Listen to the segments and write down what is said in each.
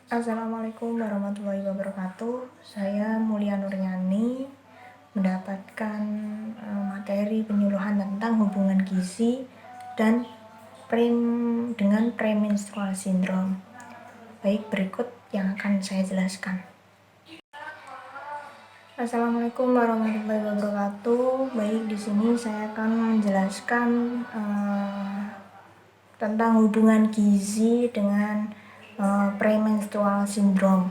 Assalamualaikum warahmatullahi wabarakatuh. Saya Mulia Nurjani mendapatkan materi penyuluhan tentang hubungan gizi dan dengan premenstrual syndrome. Baik, berikut yang akan saya jelaskan. Assalamualaikum warahmatullahi wabarakatuh. Baik, di sini saya akan menjelaskan tentang hubungan gizi dengan premenstrual syndrome.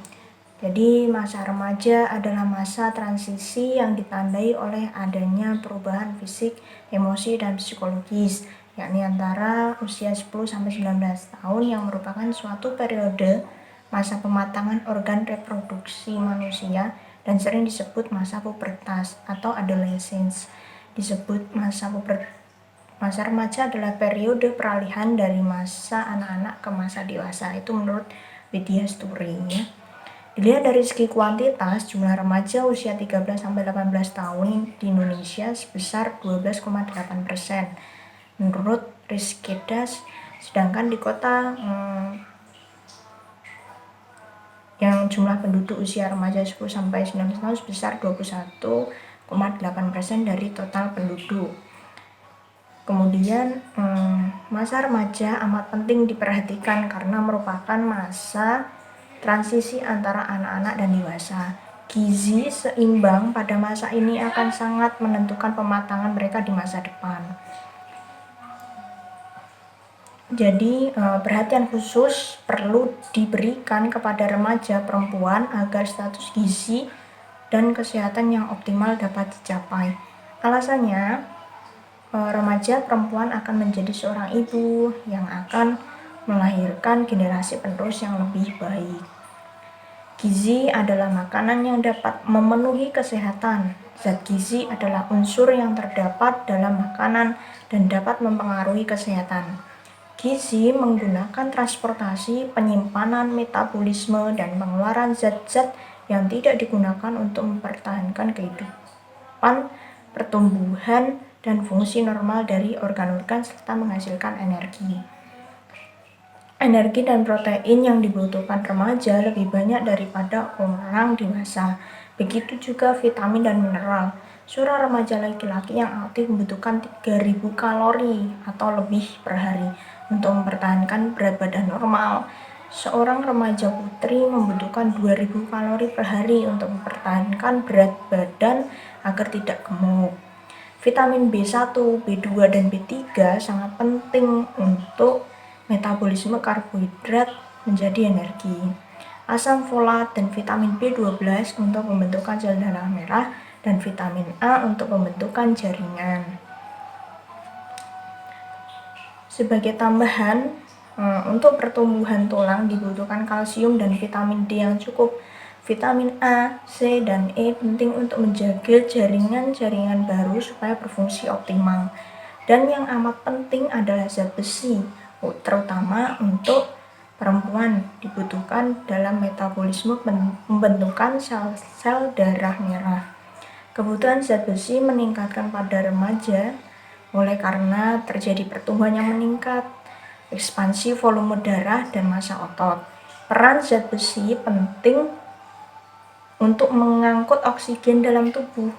Jadi masa remaja adalah masa transisi yang ditandai oleh adanya perubahan fisik, emosi, dan psikologis, yakni antara usia 10-19 tahun yang merupakan suatu periode masa pematangan organ reproduksi manusia dan sering disebut masa pubertas atau adolescence. Disebut masa remaja adalah periode peralihan dari masa anak-anak ke masa dewasa. Itu menurut Widya Sturi, ya. Dilihat dari segi kuantitas, jumlah remaja usia 13-18 tahun di Indonesia sebesar 12,8% menurut Rizkedas, sedangkan di kota yang jumlah penduduk usia remaja 10-19 tahun sebesar 21,8% dari total penduduk. Kemudian masa remaja amat penting diperhatikan karena merupakan masa transisi antara anak-anak dan dewasa. Gizi seimbang pada masa ini akan sangat menentukan pematangan mereka di masa depan. Jadi perhatian khusus perlu diberikan kepada remaja perempuan agar status gizi dan kesehatan yang optimal dapat dicapai. Alasannya, remaja perempuan akan menjadi seorang ibu yang akan melahirkan generasi penerus yang lebih baik. Gizi adalah makanan yang dapat memenuhi kesehatan. Zat gizi adalah unsur yang terdapat dalam makanan dan dapat mempengaruhi kesehatan. Gizi menggunakan transportasi, penyimpanan, metabolisme, dan pengeluaran zat-zat yang tidak digunakan untuk mempertahankan kehidupan, pertumbuhan, dan fungsi normal dari organ-organ serta menghasilkan energi. Energi dan protein yang dibutuhkan remaja lebih banyak daripada orang dewasa. Begitu juga vitamin dan mineral. Seorang remaja laki-laki yang aktif membutuhkan 3.000 kalori atau lebih per hari untuk mempertahankan berat badan normal. Seorang remaja putri membutuhkan 2.000 kalori per hari untuk mempertahankan berat badan agar tidak gemuk. Vitamin B1, B2, dan B3 sangat penting untuk metabolisme karbohidrat menjadi energi. Asam folat dan vitamin B12 untuk pembentukan sel darah merah dan vitamin A untuk pembentukan jaringan. Sebagai tambahan, untuk pertumbuhan tulang dibutuhkan kalsium dan vitamin D yang cukup. Vitamin A, C, dan E penting untuk menjaga jaringan-jaringan baru supaya berfungsi optimal. Dan yang amat penting adalah zat besi, terutama untuk perempuan dibutuhkan dalam metabolisme pembentukan sel-sel darah merah. Kebutuhan zat besi meningkatkan pada remaja oleh karena terjadi pertumbuhan yang meningkat, ekspansi volume darah, dan massa otot. Peran zat besi penting untuk mengangkut oksigen dalam tubuh,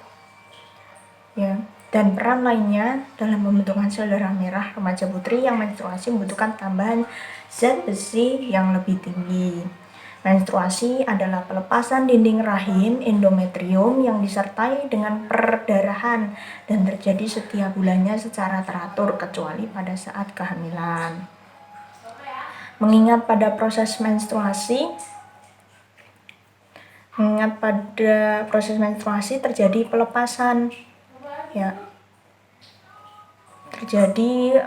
ya. Dan peran lainnya dalam pembentukan sel darah merah remaja putri yang menstruasi membutuhkan tambahan zat besi yang lebih tinggi. Menstruasi adalah pelepasan dinding rahim endometrium yang disertai dengan perdarahan dan terjadi setiap bulannya secara teratur kecuali pada saat kehamilan. Mengingat pada proses menstruasi terjadi pelepasan, ya, terjadi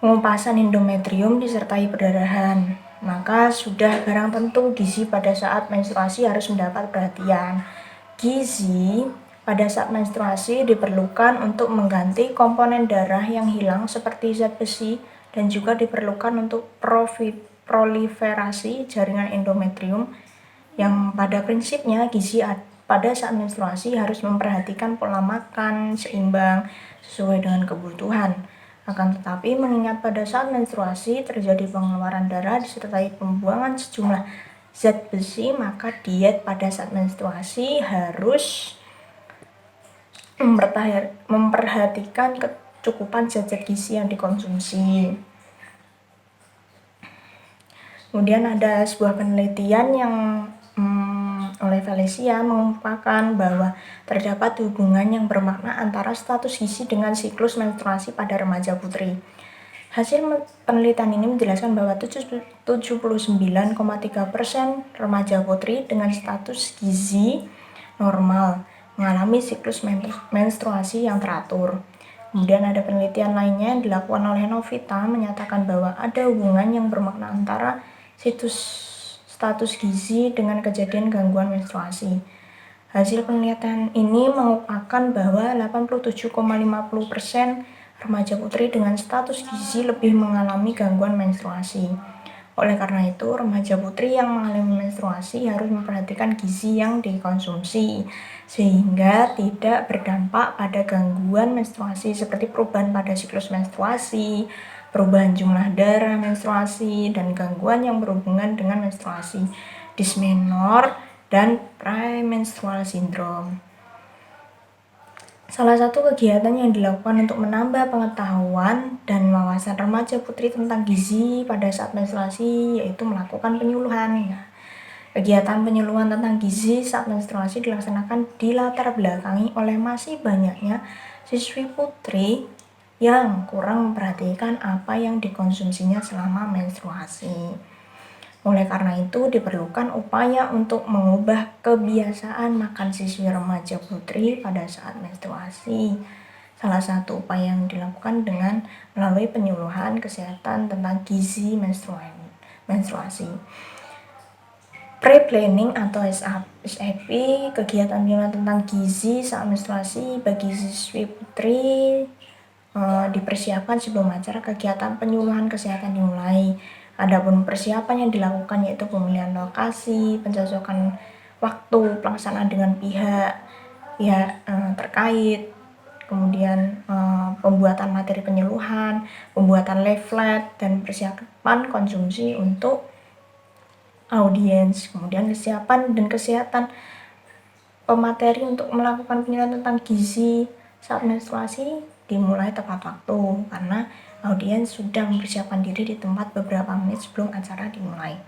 pengupasan endometrium disertai perdarahan, maka sudah barang tentu gizi pada saat menstruasi harus mendapat perhatian. Gizi pada saat menstruasi diperlukan untuk mengganti komponen darah yang hilang seperti zat besi dan juga diperlukan untuk proliferasi jaringan endometrium, yang pada prinsipnya gizi pada saat menstruasi harus memperhatikan pola makan seimbang sesuai dengan kebutuhan Akan tetapi, mengingat pada saat menstruasi terjadi pengeluaran darah disertai pembuangan sejumlah zat besi, maka diet pada saat menstruasi harus memperhatikan kecukupan zat-zat gizi yang dikonsumsi. Kemudian ada sebuah penelitian yang oleh Valencia mengungkapkan bahwa terdapat hubungan yang bermakna antara status gizi dengan siklus menstruasi pada remaja putri. Hasil penelitian ini menjelaskan bahwa 79,3% remaja putri dengan status gizi normal mengalami siklus menstruasi yang teratur. Kemudian ada penelitian lainnya yang dilakukan oleh Novita menyatakan bahwa ada hubungan yang bermakna antara status gizi dengan kejadian gangguan menstruasi. Hasil penelitian ini mengungkapkan bahwa 87,50% remaja putri dengan status gizi lebih mengalami gangguan menstruasi. Oleh karena itu, remaja putri yang mengalami menstruasi harus memperhatikan gizi yang dikonsumsi sehingga tidak berdampak pada gangguan menstruasi seperti perubahan pada siklus menstruasi, perubahan jumlah darah menstruasi, dan gangguan yang berhubungan dengan menstruasi, dysmenorrhea, dan premenstrual syndrome. Salah satu kegiatan yang dilakukan untuk menambah pengetahuan dan wawasan remaja putri tentang gizi pada saat menstruasi yaitu melakukan penyuluhan. Kegiatan penyuluhan tentang gizi saat menstruasi dilaksanakan dilatar belakangi oleh masih banyaknya siswi putri yang kurang memperhatikan apa yang dikonsumsinya selama menstruasi. Oleh karena itu, diperlukan upaya untuk mengubah kebiasaan makan siswi remaja putri pada saat menstruasi. Salah satu upaya yang dilakukan dengan melalui penyuluhan kesehatan tentang gizi menstruasi. Pre-planning atau SAP, kegiatan penyuluhan tentang gizi saat menstruasi bagi siswi putri dipersiapkan sebelum acara kegiatan penyuluhan kesehatan dimulai. Adapun persiapan yang dilakukan yaitu pemilihan lokasi, pencocokan waktu pelaksanaan dengan pihak terkait, kemudian pembuatan materi penyuluhan, pembuatan leaflet, dan persiapan konsumsi untuk audiens, kemudian kesiapan dan kesehatan pemateri untuk melakukan penyuluhan tentang gizi saat menstruasi dimulai tepat waktu karena audiens sudah mempersiapkan diri di tempat beberapa menit sebelum acara dimulai.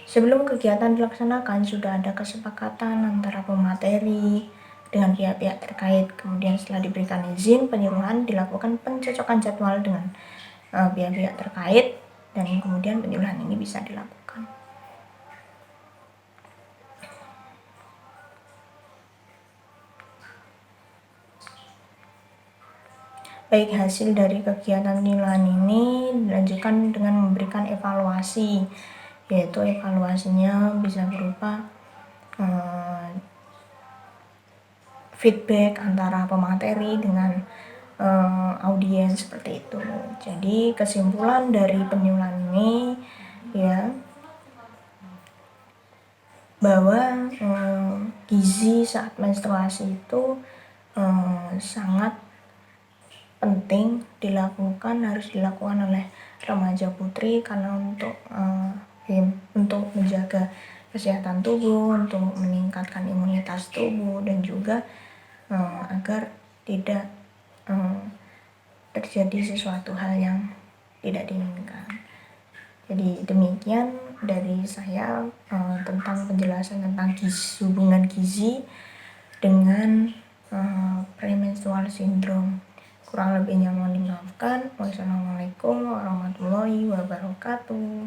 Sebelum kegiatan dilaksanakan sudah ada kesepakatan antara pemateri dengan pihak-pihak terkait. Kemudian setelah diberikan izin, penyuluhan dilakukan pencocokan jadwal dengan pihak-pihak terkait dan kemudian penyuluhan ini bisa dilakukan. Baik, hasil dari kegiatan penyuluhan ini dilanjutkan dengan memberikan evaluasi, yaitu evaluasinya bisa berupa feedback antara pemateri dengan audiens seperti itu. Jadi kesimpulan dari penyuluhan ini bahwa gizi saat menstruasi itu sangat penting harus dilakukan oleh remaja putri karena untuk menjaga kesehatan tubuh, untuk meningkatkan imunitas tubuh, dan juga agar tidak terjadi sesuatu hal yang tidak diinginkan. Jadi demikian dari saya tentang penjelasan tentang hubungan gizi dengan premenstrual syndrome. Kurang lebihnya mohon dimaafkan. Wassalamualaikum warahmatullahi wabarakatuh.